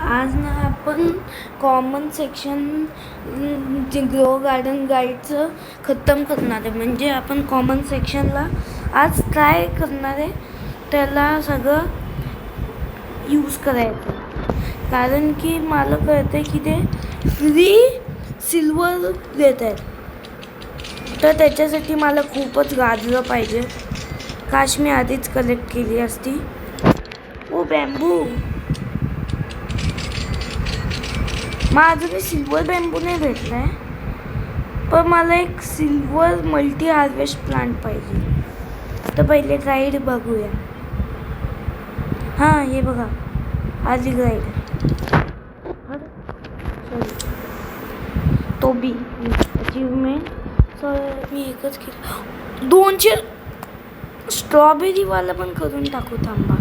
आज ना आपण कॉमन सेक्शन जे ग्रो गार्डन गाईडचं खतम करणार आहे. म्हणजे आपण कॉमन सेक्शनला आज ट्राय करणार आहे, त्याला सगळं यूज करायचं. कारण की मला कळतं की ते फ्री सिल्वर देत आहेत, तर त्याच्यासाठी मला खूपच गाजलं पाहिजे. काश मी आधीच कलेक्ट केली असती. ओ बॅम्बू, माझं काही सिल्वर बॅम्बू नाही भेटला आहे, पण मला एक सिल्वर मल्टी हार्वेस्ट प्लांट पाहिजे. तर पहिले गाईड बघूया. हां, हे बघा, आली गाईड. सॉरी, तो बी अचीवमेंट. सॉरी, मी एकच केलं. 200 स्ट्रॉबेरीवाला पण करून टाकू. थांबा,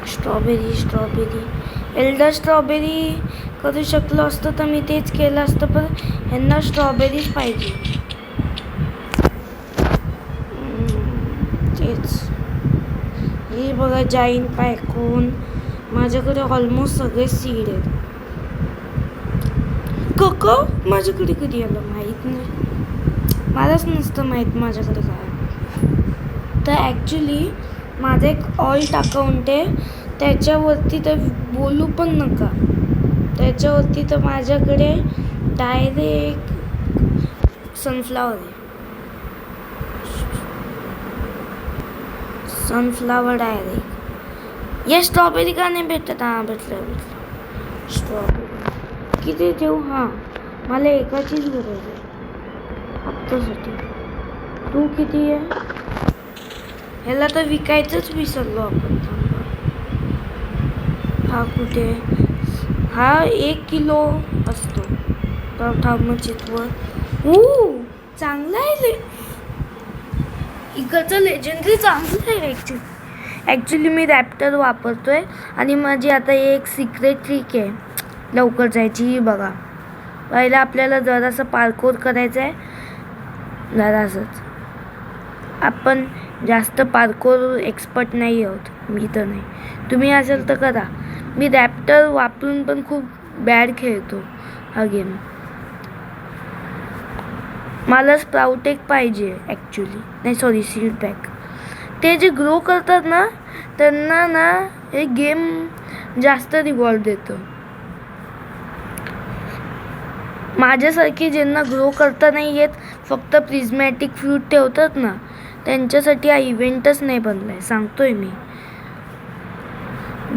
स्ट्रॉबेरी एल्डर स्ट्रॉबेरी करू शकलो असतं तर मी तेच केलं असतं, पण ह्यांना स्ट्रॉबेरीच पाहिजे. तेच हे बघा, जाईन पॅकून माझ्याकडे ऑलमोस्ट सगळे सीड आहेत. कोको माझ्याकडे कधी आलं माहीत नाही, मलाच नसतं माहीत माझ्याकडे काय. तर ॲक्च्युली माझं एक ऑल्ट अकाउंट आहे, त्याच्यावरती तर बोलू पण नका. त्याच्यावरती तर माझ्याकडे डायरेक्ट सनफ्लावर आहे. Sunflower direct. या स्ट्रॉबेरी का नाही भेटत? हां, भेटलं. स्ट्रॉबेरी किती देऊ? हां, मला एकाचीच गरज आहे हप्त्यासाठी. तू किती आहे? ह्याला तर विकायचंच विसरलो आपण. हा कुठे? हा 1 किलो असतो. तर थांब चितवर. चांगला आहे. इकडचं लेजंडरी चांगलं आहे. ॲक्च्युली मी रॅप्टर वापरतोय आणि माझी आता एक सिक्रेट ट्रिक आहे लवकर जायची. बघा, पहिला आपल्याला जरासं पार्कोर करायचं आहे. जरासंच. आपण जास्त पार्कोर एक्सपर्ट नाही आहोत. मी तर नाही. तुम्ही असेल तर करा. मी रॅप्टर वापरून पण खूप बॅड खेळतो हा गेम. मला स्प्राउट एक पाहिजे ॲक्च्युली. नाही, सॉरी, सीड पॅक. ते जे ग्रो करतात ना, त्यांना ना हे गेम जास्त रिवॉर्ड देतं. माझ्यासारखी ज्यांना ग्रो करता नाही येत, फक्त प्रिझमॅटिक फ्रूट ठेवतात ना, त्यांच्यासाठी हा इव्हेंटच नाही बनला आहे, सांगतोय मी.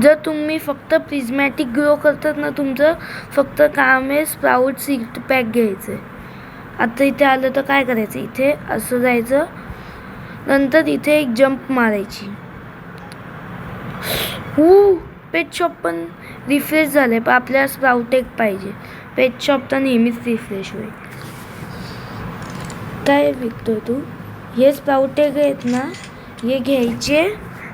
जर तुम्ही फक्त प्रिझमॅटिक ग्रो करतात ना, तुमचं फक्त काम आहे स्प्राउट सीड पॅक घ्यायचं आहे. आता इथे आलं तर काय करायचं? इथे असं जायचं, नंतर इथे एक जंप मारायची. पेट शॉप पण रिफ्रेश झाले, पण आपल्याला स्प्राउट एक पाहिजे. पेट शॉप तर नेहमीच रिफ्रेश होईल. काय विकतोय तू? हे स्प्राउट एक आहेत ना, हे घ्यायचे,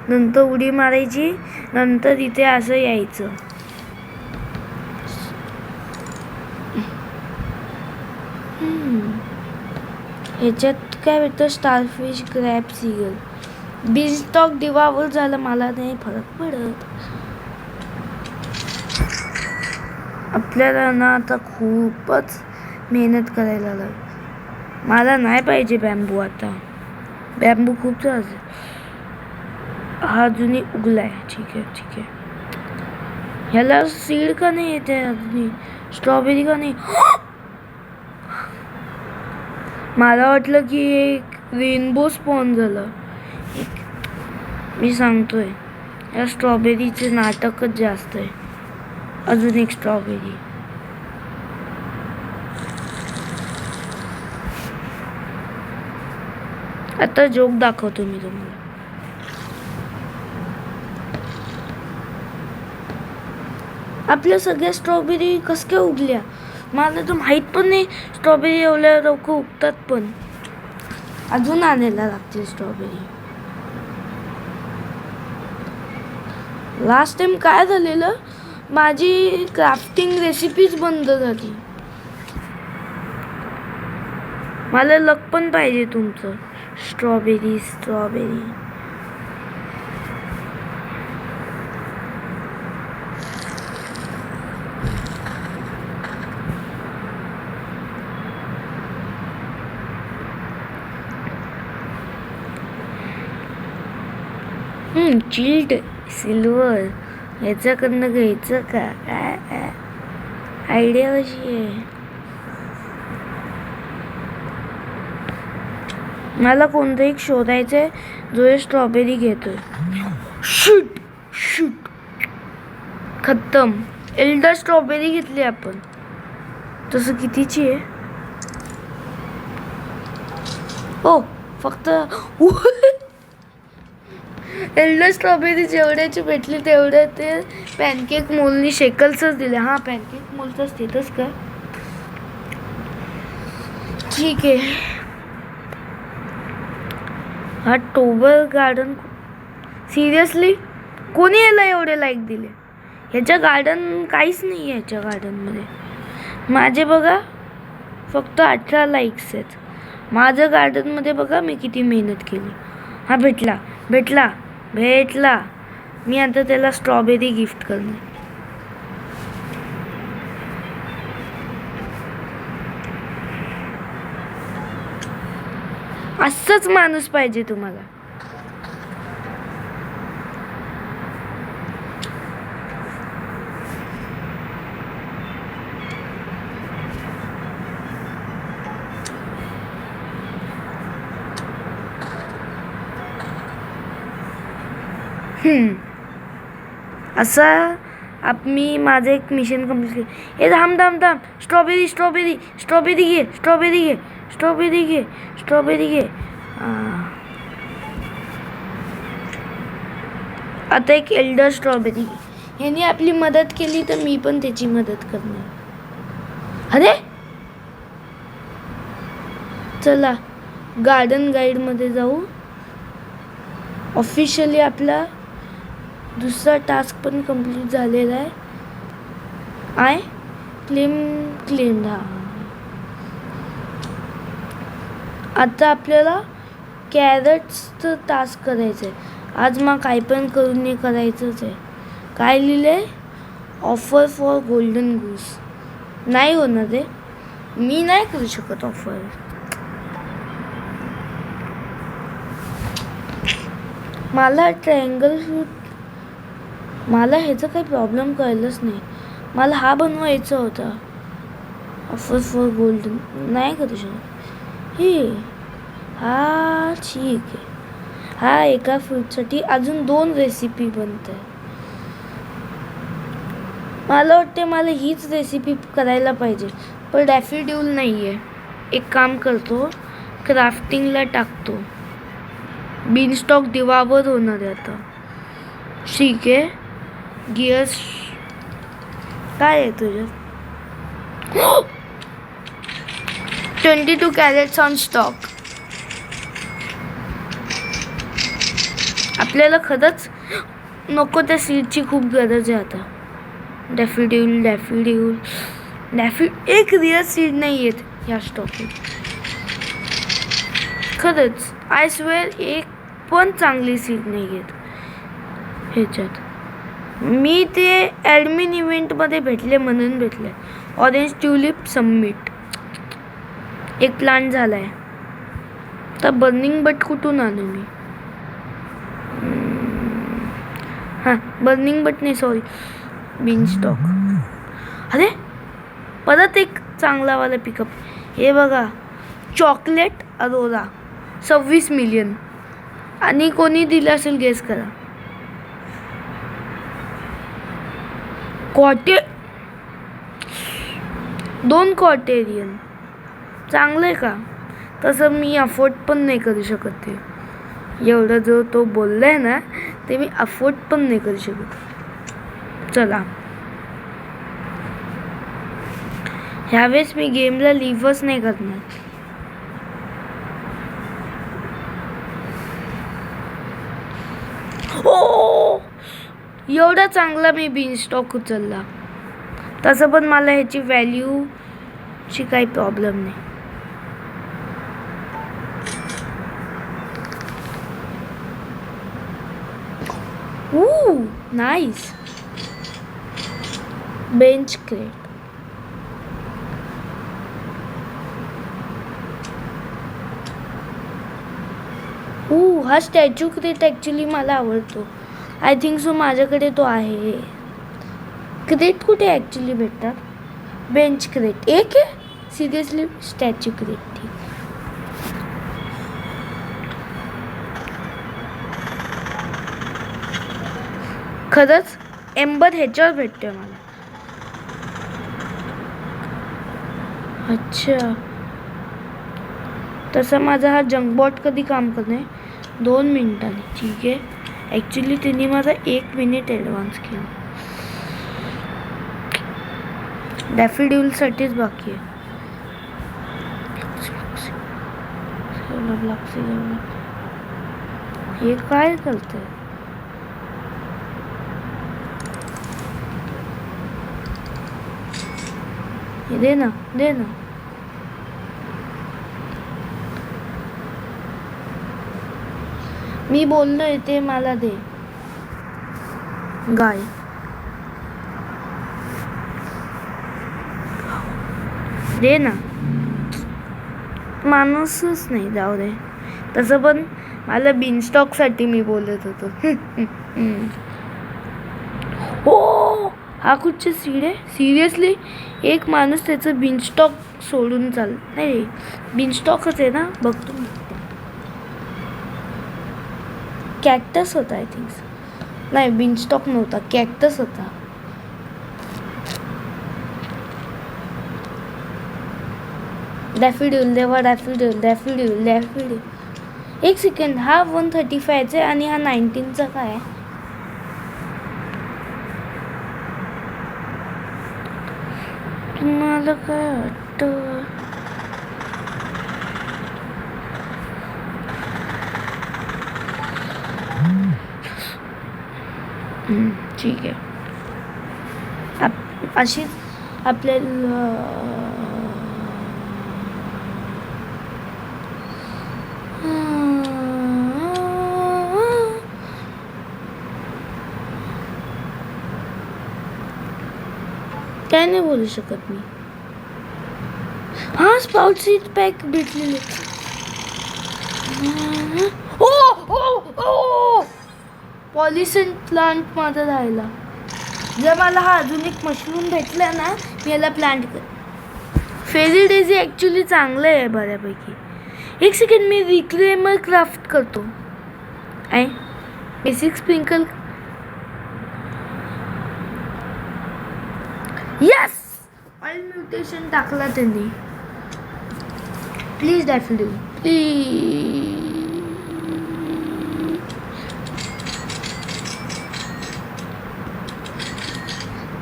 नंतर उडी मारायची, नंतर इथे असं यायचं. ह्याच्यात काय भेटतं? Starfish, crab, seagull. बीस्टॉक डिवावर झालं, मला नाही फरक पडत. आपल्याला ना आता खूपच मेहनत करायला लागेल. मला नाही पाहिजे बॅम्बू आता. बॅम्बू खूप त्रास आहे. हा अजूनही उगलाय. ठीक आहे. ह्याला सीड का नाही येते अजूनही? स्ट्रॉबेरी का नाही? मला वाटलं की एक रेनबो स्पॉन झालं. मी सांगतोय, या स्ट्रॉबेरीचे नाटकच जास्त आहे. अजून एक स्ट्रॉबेरी. आता जोक दाखवतो मी तुम्हाला. आपल्या सगळ्या स्ट्रॉबेरी कस काय उगल्या? मला तर माहीत पण नाही स्ट्रॉबेरी एवढ्या लवकर उगतात. पण अजून आणायला लागतील स्ट्रॉबेरी. लास्ट टाइम काय झालेलं, माझी क्राफ्टिंग रेसिपीच बंद झाली. मला लक पण पाहिजे तुमचं. स्ट्रॉबेरी. चिल्ड सिल्वर ह्याच्याकडनं घ्यायचं का? काय आयडिया कशी आहे? मला कोणतं एक शोधायचं आहे जो हे स्ट्रॉबेरी घेतोय. शूट शूट खत्तम. एल्डर स्ट्रॉबेरी घेतली आपण. तसं कितीची आहे? ओ फक्त एल्डर स्ट्रॉबेरी जेवढ्याची भेटली तेवढ्या ते पॅनकेक मोलनी शेकल्सच दिले. हां पॅनकेक मोलचंच तिथंच का? ठीक आहे. हा टोबर गार्डन सिरियसली कोणी याला एवढे लाईक दिले? ह्याच्या गार्डन काहीच नाही आहे. ह्याच्या गार्डनमध्ये माझे बघा फक्त 18 लाईक्स आहेत. माझं गार्डनमध्ये बघा मी किती मेहनत केली. हा भेटला भेटला भेटला. मी आता त्याला स्ट्रॉबेरी गिफ्ट करणार. असंच माणूस पाहिजे तुम्हाला. असं मी माझं एक मिशन कम्प्लीट केलं. हे थांब थांब थांब. स्ट्रॉबेरी स्ट्रॉबेरी स्ट्रॉबेरी घे स्ट्रॉबेरी घे स्ट्रॉबेरी घे स्ट्रॉबेरी घे. आता एक एल्डर स्ट्रॉबेरी घे. ह्याने आपली मदत केली तर मी पण त्याची मदत करणार. अरे चला गार्डन गाईडमध्ये जाऊ. ऑफिशियली आपला दुसरा टास्क पण कंप्लीट झालेला आहे. आय क्लेम हा. आता आपल्याला कॅरेट्सचं टास्क करायचं आहे. आज मग काय पण करून हे करायचंच आहे. काय लिहिलंय? Offer for golden goose. नाही होणार रे. मी नाही करू शकत ऑफर. मला ट्रायंगल फ्रूट मला ह्याचा काही प्रॉब्लेम कळलंच नाही. मला हा बनवायचा होता. ऑफर फॉर गोल्डन नाही करू शकत. हे हा ठीक आहे. हा एका फ्रूटसाठी अजून 2 रेसिपी बनत आहे. मला वाटते मला हीच रेसिपी करायला पाहिजे. पण डॅफिड्यूल नाही आहे. एक काम करतो क्राफ्टिंगला टाकतो. बीनस्टॉक दिवावर होणार आहे आता. ठीक आहे. गिअर्स काय आहे तुझं? 22 कॅरेट्स ऑन स्टॉक. आपल्याला खरंच नको त्या सीडची खूप गरज आहे आता. डॅफिड्यूल एक रिअल सीड नाही आहेत ह्या स्टॉकमध्ये. खरंच आय स्वेअर एक पण चांगली सीड नाही आहेत ह्याच्यात. मी ते ॲडमिन इव्हेंटमध्ये भेटले म्हणून भेटले. Orange tulip submit. एक प्लांट झाला आहे. तर बर्निंग बट कुठून आणू मी? हां बर्निंग बट नाही सॉरी बीनस्टॉक. अरे परत एक चांगलावाला पिकअप. हे बघा चॉकलेट अरोरा 26 मिलियन. आणि कोणी दिलं असेल गेस करा. दोन कॉटेरियन चांगलं आहे का? तसं मी अफोर्ड पण नाही करू शकत. ते एवढं जो तो बोललाय ना ते मी अफोर्ड पण नाही करू शकत. चला ह्यावेळेस मी गेमला लिव्हच नाही करणार. ओ एवढा चांगला मी बीनस्टॉक उचलला. तसं पण मला ह्याची व्हॅल्यूची काही प्रॉब्लेम नाही. नाईस. Bench crate. हा स्टॅच्यू क्रेट ॲक्च्युली मला आवडतो. आय थिंक सो माझ्याकडे तो आहे. क्रेट कुठे ॲक्च्युली भेटतात? बेंच क्रेट एक आहे सिरियसली. स्टॅच्यू क्रेट ठीक. खरंच एम्बर ह्याच्यावर भेटतोय मला. अच्छा तसा माझा हा जंकबॉट कधी काम करणे 2 मिनिटांनी ठीक आहे. ॲक्च्युली त्यांनी माझा 1 मिनिट ॲडव्हान्स केला. डॅफिड्यूलसाठीच बाकी आहे. हे काय करतंय? दे ना दे ना. मी बोललोय ते मला दे. गाय दे ना. माणूसच नाही. जाऊ दे. तसं पण मला बिनस्टॉकसाठी मी बोलत होतो. हो हा कुठचे सीड आहे सिरियसली. एक माणूस त्याचं बिनस्टॉक सोडून चाल नाही. बिनस्टॉकच आहे ना. बघतो मी. कॅक्टस होता आय थिंक. नाही बिनस्टॉक नव्हता कॅक्टस होता. डॅफिड्यूल देवा डॅफिड्यूल डॅफिड्यूल डॅफिड्यूल. एक सेकंड हा 135 आहे आणि हा 19चा काय आहे? तुम्हाला काय वाटतं? ठीक आहे. अशीच आपल्याला काय नाही बोलू शकत मी. हा स्पाउट सीड पॅक भेटलेले. ओ ओ ओ पॉलिसन प्लांट माझा राहिला. जर मला हा अजून एक मशरूम भेटला ना मी याला प्लांट कर. फेरी डेझी ॲक्च्युली चांगलं आहे बऱ्यापैकी. एक सेकंड मी रिक्लेमर क्राफ्ट करतो. आहे basic sprinkle. Yes oil mutation टाकला त्यांनी. प्लीज डॅफिड्यूल प्लीज.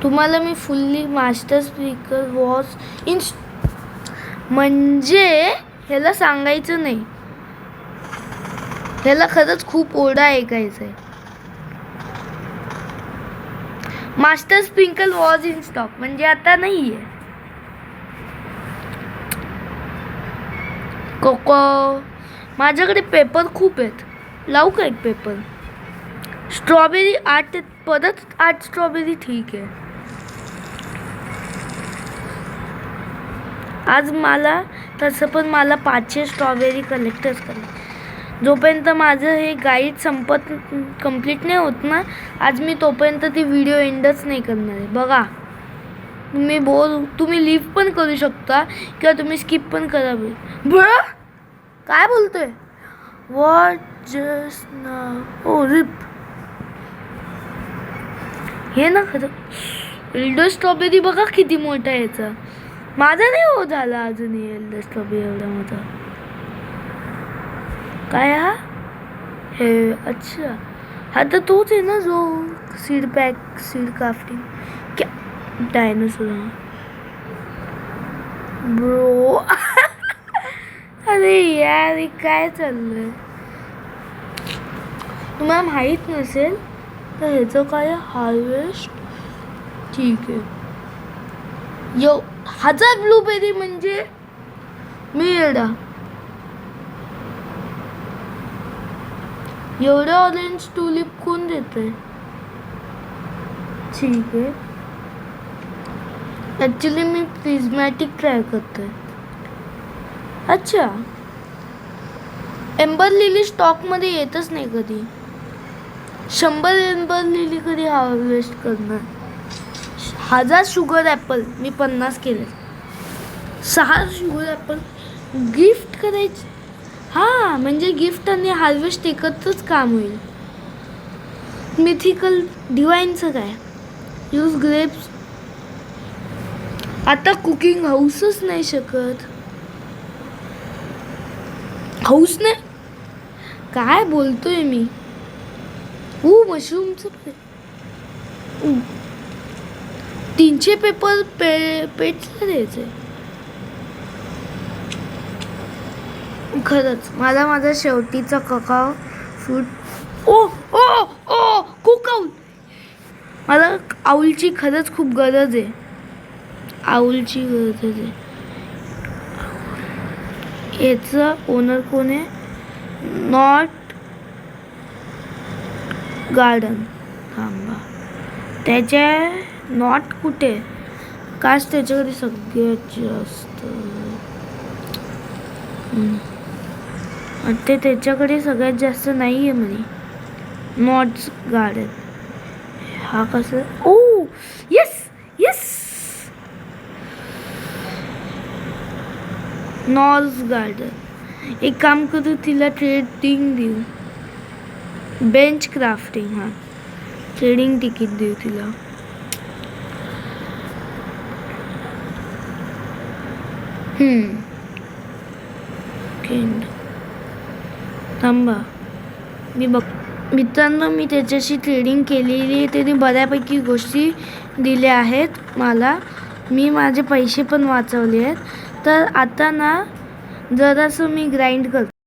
तुम्हाला मी fully master speaker watch in म्हणजे ह्याला सांगायचं नाही. ह्याला खरंच खूप ओरडा ऐकायचं आहे. Master sprinkle was in stock म्हणजे आता नाही आहे. कोको माझ्याकडे पेपर खूप आहेत. लावू का एक पेपर? स्ट्रॉबेरी 8 परत 8 स्ट्रॉबेरी ठीक आहे. आज मला तसं पण मला 500 स्ट्रॉबेरी कलेक्टच करायचे. जोपर्यंत माझं हे गाईड कंप्लीट नाही होत ना आज मी तोपर्यंत ती व्हिडिओ एंडच नाही करणार आहे. बघा तुम्ही लिव्ह पण करू शकता किंवा तुम्ही स्किप पण करा. बरं काय बोलतोय? व्हॉट जस्ट नाउ ओ रिप. हे ना खरं एल्डर स्ट्रॉबेरी बघा किती मोठा आहे याचा. माझा नाही हो झाला अजून एल्डर स्ट्रॉबेरी एवढा मोठा. काय हा हे? अच्छा हा तर तोच आहे ना जो सीड पॅक सीड क्राफ्टिंग क्या डायनोसॉर ब्रो. अरे यार हे काय चाललंय? तुम्हाला माहीत नसेल तर ह्याचं काय हार्वेस्ट ठीक आहे. 1000 ब्लूबेरी म्हणजे मी एवढा एवढं ऑरेंज टुलिप कोण देते? ठीक आहे. ॲक्च्युली मी प्रिझमॅटिक ट्राय करतोय. अच्छा एम्बर लिली स्टॉकमध्ये येतच नाही कधी. 100 लिहिली कधी हार्वेस्ट करणार. 1000 शुगर ॲपल मी 50 केले. 6 शुगर ॲपल गिफ्ट करायची. हां म्हणजे गिफ्ट आणि हार्वेस्ट एकत्रच काम होईल. मिथिकल डिवाईनचं काय. Use grapes. आता कुकिंग हाऊसच नाही शकत. हाऊस नाही काय बोलतोय मी. मशरूमचं 300 पेपर पेटला द्यायचंय. खरंच मला माझा शेवटीचा ककाओ फ्रूट. कोकाऊल. मला आऊलची खरंच खूप गरज आहे. आऊलची गरज आहे. याचा ओनर कोण आहे. Not garden. थांबा त्याच्या नॉट कुठे. काश त्याच्याकडे सगळ्यात जास्त ते त्याच्याकडे सगळ्यात जास्त नाही आहे म्हणे. Knots garden. हा कसं. Yes yes. Norse garden. एक काम करू तिला ट्रेडिंग देऊ. Bench crafting. हां ट्रेडिंग तिकीट देऊ तिला. थांबा मी बघ. मित्रांनो मी त्याच्याशी ट्रेडिंग केलेली आहे. त्याने बऱ्यापैकी गोष्टी दिल्या आहेत मला. मी माझे पैसे पण वाचवले आहेत. तर आता ना जरासं मी ग्राइंड करतो.